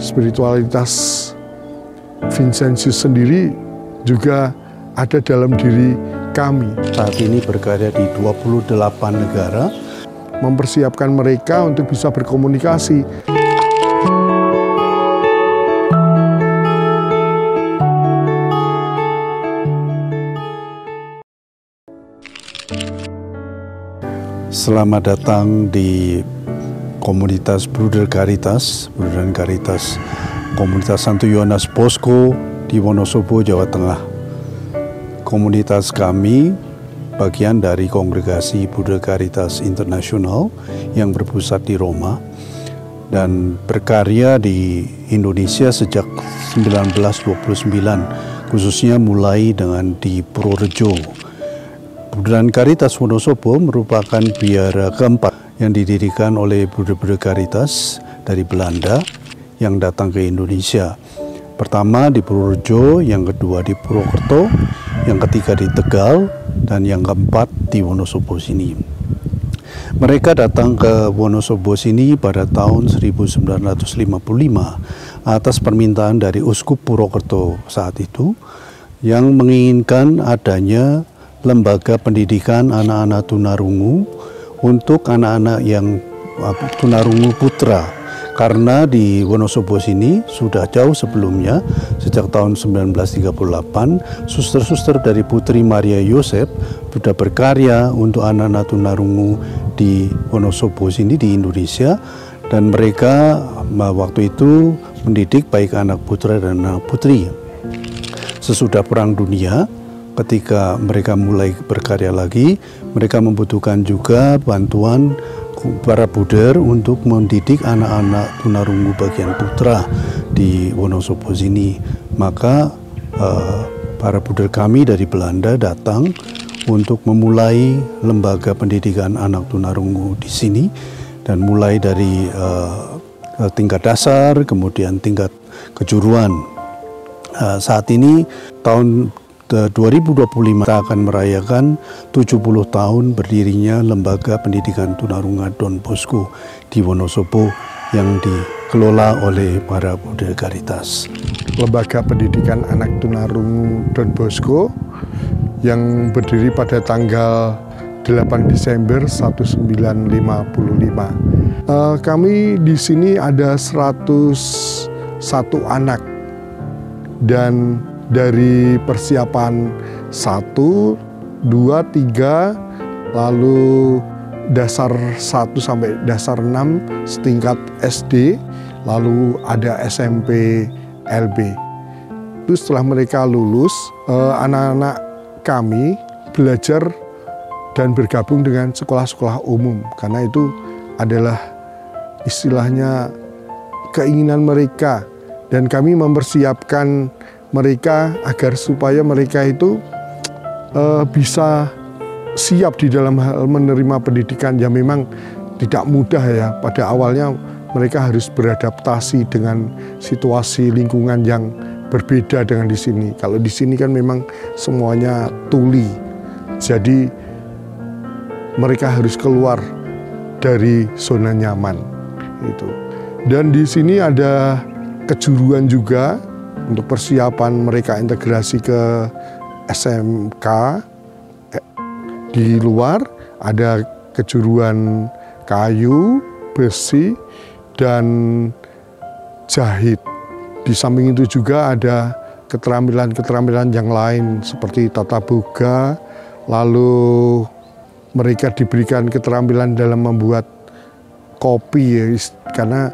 spiritualitas Vincentius sendiri juga ada dalam diri kami. Saat ini berkarya di 28 negara, mempersiapkan mereka untuk bisa berkomunikasi. Selamat datang di komunitas Bruder Caritas, komunitas Santo Yohanes Bosco di Wonosobo, Jawa Tengah. Komunitas kami bagian dari kongregasi Bruder Caritas Internasional yang berpusat di Roma dan berkarya di Indonesia sejak 1929, khususnya mulai dengan di Purworejo. Bruder Caritas Wonosobo merupakan biara keempat yang didirikan oleh Bruder Caritas dari Belanda yang datang ke Indonesia. Pertama di Purworejo, yang kedua di Purwokerto, yang ketiga di Tegal, dan yang keempat di Wonosobo sini. Mereka datang ke Wonosobo sini pada tahun 1955 atas permintaan dari Uskup Purwokerto saat itu yang menginginkan adanya lembaga pendidikan anak-anak tunarungu untuk anak-anak yang tunarungu putra, karena di Wonosobo sini sudah jauh sebelumnya, sejak tahun 1938, suster-suster dari Putri Maria Yosef sudah berkarya untuk anak-anak tunarungu di Wonosobo sini di Indonesia, dan mereka waktu itu mendidik baik anak putra dan anak putri. Sesudah Perang Dunia, ketika mereka mulai berkarya lagi, mereka membutuhkan juga bantuan para Buder untuk mendidik anak-anak tunarungu bagian putra di Wonosobo sini. Maka para Buder kami dari Belanda datang untuk memulai lembaga pendidikan anak tunarungu di sini, dan mulai dari tingkat dasar, kemudian tingkat kejuruan. Saat ini tahun 2025 kita akan merayakan 70 tahun berdirinya Lembaga Pendidikan Tunarunga Don Bosco di Wonosobo yang dikelola oleh para Bruder Caritas. Lembaga Pendidikan Anak Tunarungu Don Bosco yang berdiri pada tanggal 8 Desember 1955. Kami di sini ada 101 anak, dan dari persiapan 1, 2, 3, lalu dasar 1 sampai dasar 6 setingkat SD, lalu ada SMP LB. Itu setelah mereka lulus, anak-anak kami belajar dan bergabung dengan sekolah-sekolah umum, karena itu adalah istilahnya keinginan mereka, dan kami mempersiapkan mereka agar supaya mereka itu bisa siap di dalam hal menerima pendidikan yang memang tidak mudah ya. Pada awalnya mereka harus beradaptasi dengan situasi lingkungan yang berbeda dengan di sini. Kalau di sini kan memang semuanya tuli, jadi mereka harus keluar dari zona nyaman itu. Dan di sini ada kejuruan juga untuk persiapan mereka integrasi ke SMK. Di luar ada kejuruan kayu, besi, dan jahit. Di samping itu juga ada keterampilan-keterampilan yang lain seperti tata boga, lalu mereka diberikan keterampilan dalam membuat kopi ya, karena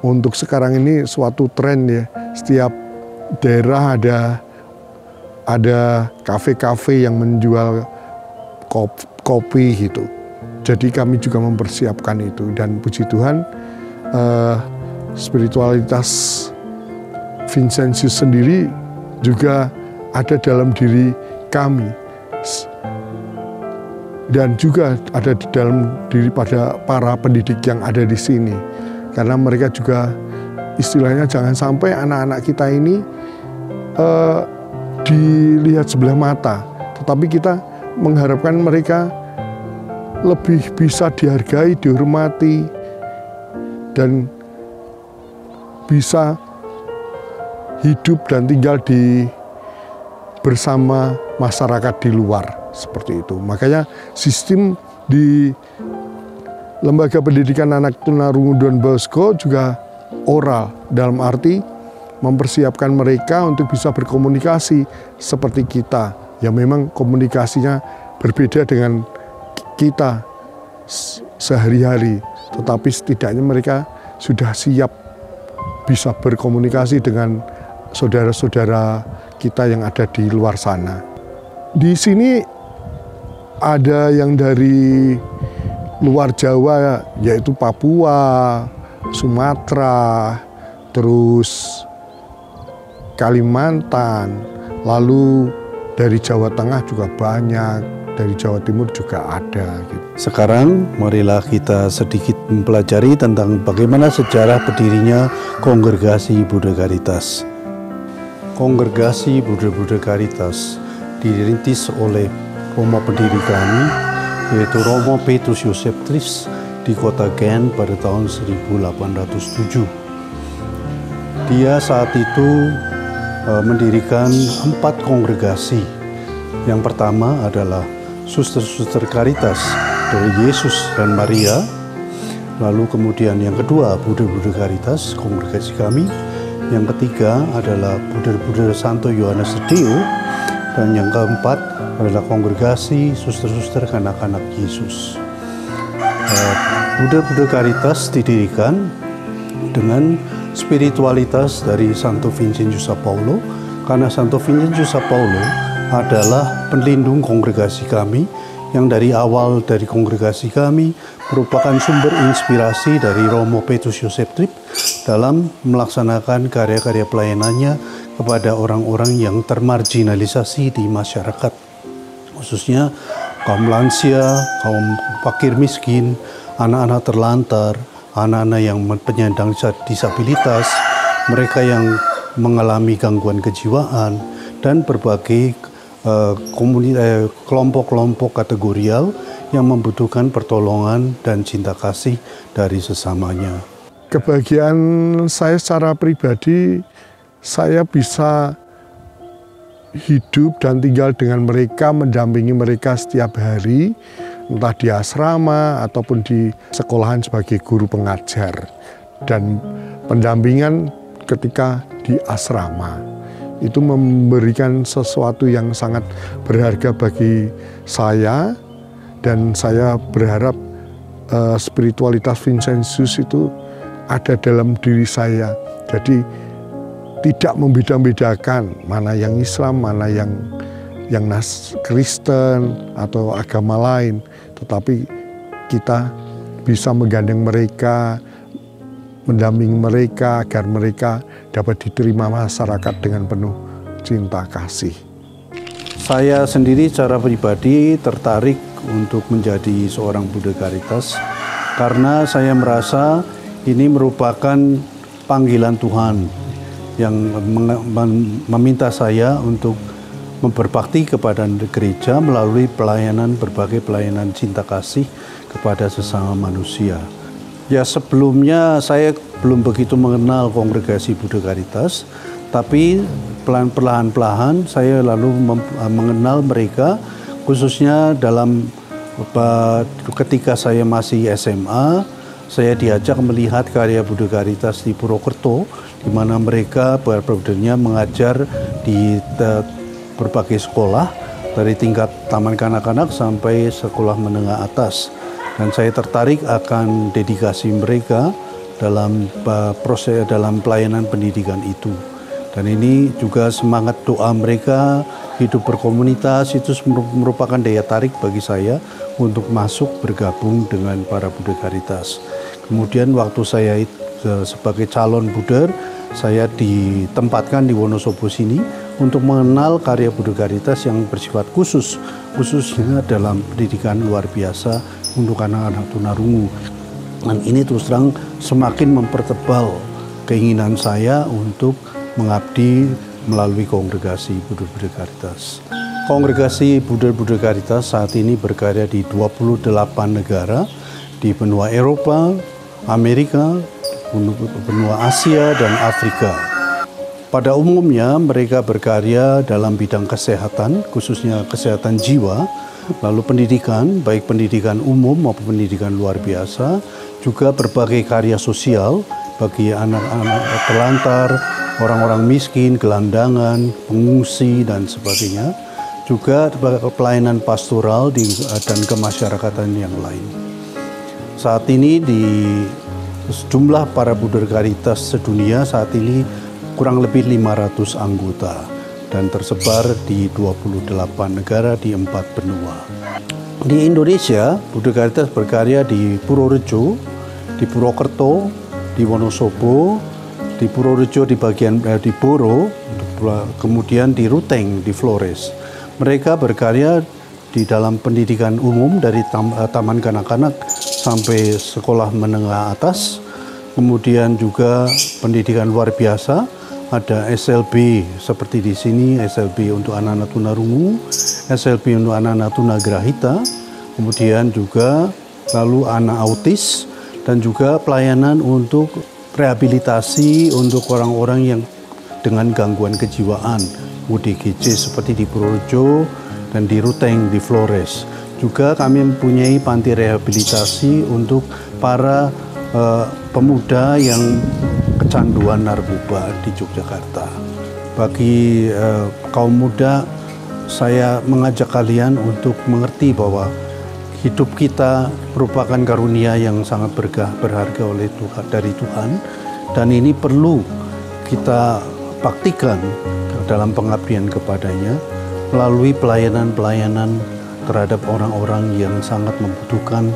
untuk sekarang ini suatu tren ya, setiap daerah ada kafe-kafe yang menjual kopi gitu. Jadi kami juga mempersiapkan itu, dan puji Tuhan spiritualitas Vincentius sendiri juga ada dalam diri kami, dan juga ada di dalam diri pada para pendidik yang ada di sini. Karena mereka juga istilahnya jangan sampai anak-anak kita ini dilihat sebelah mata, tetapi kita mengharapkan mereka lebih bisa dihargai, dihormati, dan bisa hidup dan tinggal bersama masyarakat di luar, seperti itu. Makanya sistem di Lembaga Pendidikan Anak Tunarungu Don Bosco juga oral, dalam arti mempersiapkan mereka untuk bisa berkomunikasi seperti kita. Ya memang komunikasinya berbeda dengan kita sehari-hari, tetapi setidaknya mereka sudah siap bisa berkomunikasi dengan saudara-saudara kita yang ada di luar sana. Di sini ada yang dari luar Jawa, yaitu Papua, Sumatera, terus Kalimantan, lalu dari Jawa Tengah juga banyak, dari Jawa Timur juga ada. Sekarang marilah kita sedikit mempelajari tentang bagaimana sejarah berdirinya Kongregasi Buddha Caritas. Kongregasi Buddha Caritas dirintis oleh Romo pendiri kami, yaitu Romo Petrus Joseph Tripps di kota Gent pada tahun 1807. Dia saat itu mendirikan 4 kongregasi. Yang pertama adalah Suster-Suster Caritas dari Yesus dan Maria. Lalu kemudian yang kedua Buddha Caritas, kongregasi kami. Yang ketiga adalah Buddha Santo Yohanes Deo. Dan yang keempat adalah kongregasi Suster-Suster Anak-anak Yesus. Buddha Caritas didirikan dengan spiritualitas dari Santo Vincenzo Paulo, karena Santo Vincenzo Paulo adalah pelindung kongregasi kami, yang dari awal dari kongregasi kami merupakan sumber inspirasi dari Romo Petrus Joseph Tripps dalam melaksanakan karya-karya pelayanannya kepada orang-orang yang termarginalisasi di masyarakat, khususnya kaum lansia, kaum fakir miskin, anak-anak terlantar, anak-anak yang penyandang disabilitas, mereka yang mengalami gangguan kejiwaan, dan berbagai kelompok-kelompok kategorial yang membutuhkan pertolongan dan cinta kasih dari sesamanya. Kebahagiaan saya secara pribadi, saya bisa hidup dan tinggal dengan mereka, mendampingi mereka setiap hari, entah di asrama ataupun di sekolahan sebagai guru pengajar, dan pendampingan ketika di asrama. Itu memberikan sesuatu yang sangat berharga bagi saya, dan saya berharap spiritualitas Vincenzus itu ada dalam diri saya. Jadi tidak membeda-bedakan mana yang Islam, mana yang Kristen atau agama lain, tetapi kita bisa menggandeng mereka, mendampingi mereka agar mereka dapat diterima masyarakat dengan penuh cinta kasih. Saya sendiri secara pribadi tertarik untuk menjadi seorang Buddha Caritas karena saya merasa ini merupakan panggilan Tuhan yang meminta saya untuk berbakti kepada gereja melalui berbagai pelayanan cinta kasih kepada sesama manusia. Ya, sebelumnya saya belum begitu mengenal kongregasi Buddha Caritas, tapi perlahan-lahan saya lalu mengenal mereka, khususnya ketika saya masih SMA, saya diajak melihat karya Buddha Caritas di Purwokerto, di mana mereka benar-benar mengajar di berbagai sekolah, dari tingkat taman kanak-kanak sampai sekolah menengah atas. Dan saya tertarik akan dedikasi mereka dalam pelayanan pendidikan itu. Dan ini juga semangat doa mereka, hidup berkomunitas, itu merupakan daya tarik bagi saya untuk masuk bergabung dengan para Buddha Caritas. Kemudian waktu saya sebagai calon Buddha, saya ditempatkan di Wonosobo sini untuk mengenal karya Buddha Caritas yang bersifat khususnya dalam pendidikan luar biasa untuk anak-anak tunarungu. Dan ini terus terang semakin mempertebal keinginan saya untuk mengabdi melalui kongregasi Buddha Caritas. Kongregasi Buddha Caritas saat ini berkarya di 28 negara di benua Eropa, Amerika, benua Asia dan Afrika. Pada umumnya mereka berkarya dalam bidang kesehatan, khususnya kesehatan jiwa, lalu pendidikan, baik pendidikan umum maupun pendidikan luar biasa, juga berbagai karya sosial bagi anak-anak terlantar, orang-orang miskin, gelandangan, pengungsi, dan sebagainya. Juga pelayanan pastoral dan kemasyarakatan yang lain. Saat ini di jumlah para Buder Caritas sedunia saat ini kurang lebih 500 anggota dan tersebar di 28 negara di 4 benua. Di Indonesia, Buder Caritas berkarya di Purworejo, di Purwokerto, di Wonosobo, di Purworejo di bagian di Boro, kemudian di Ruteng, di Flores. Mereka berkarya di dalam pendidikan umum dari taman kanak-kanak sampai sekolah menengah atas, kemudian juga pendidikan luar biasa. Ada SLB seperti di sini, SLB untuk anak-anak tunarungu, SLB untuk anak-anak tunagrahita, kemudian juga lalu anak autis, dan juga pelayanan untuk rehabilitasi untuk orang-orang yang dengan gangguan kejiwaan, UDGJ seperti di Purworejo dan di Ruteng, di Flores. Juga kami mempunyai panti rehabilitasi untuk para pemuda yang kecanduan narkoba di Yogyakarta. Bagi kaum muda, saya mengajak kalian untuk mengerti bahwa hidup kita merupakan karunia yang sangat berharga oleh Tuhan, dari Tuhan, dan ini perlu kita baktikan dalam pengabdian kepadanya melalui pelayanan-pelayanan terhadap orang-orang yang sangat membutuhkan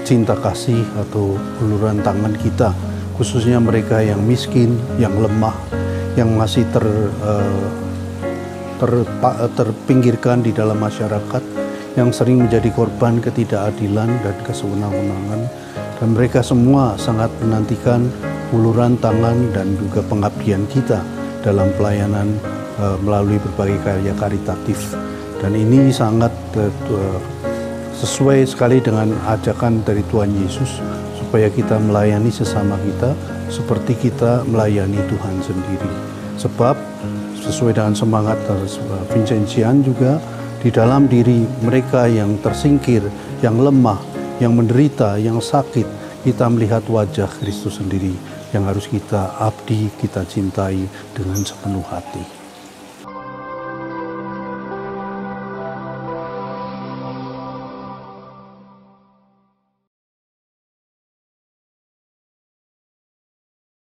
cinta kasih atau uluran tangan kita, khususnya mereka yang miskin, yang lemah, yang masih terpinggirkan di dalam masyarakat, yang sering menjadi korban ketidakadilan dan kesewenang-wenangan. Dan mereka semua sangat menantikan uluran tangan dan juga pengabdian kita dalam pelayanan melalui berbagai karya karitatif. Dan ini sangat sesuai sekali dengan ajakan dari Tuhan Yesus, supaya kita melayani sesama kita seperti kita melayani Tuhan sendiri. Sebab sesuai dengan semangat Vincentian juga, di dalam diri mereka yang tersingkir, yang lemah, yang menderita, yang sakit, kita melihat wajah Kristus sendiri yang harus kita abdi, kita cintai dengan sepenuh hati.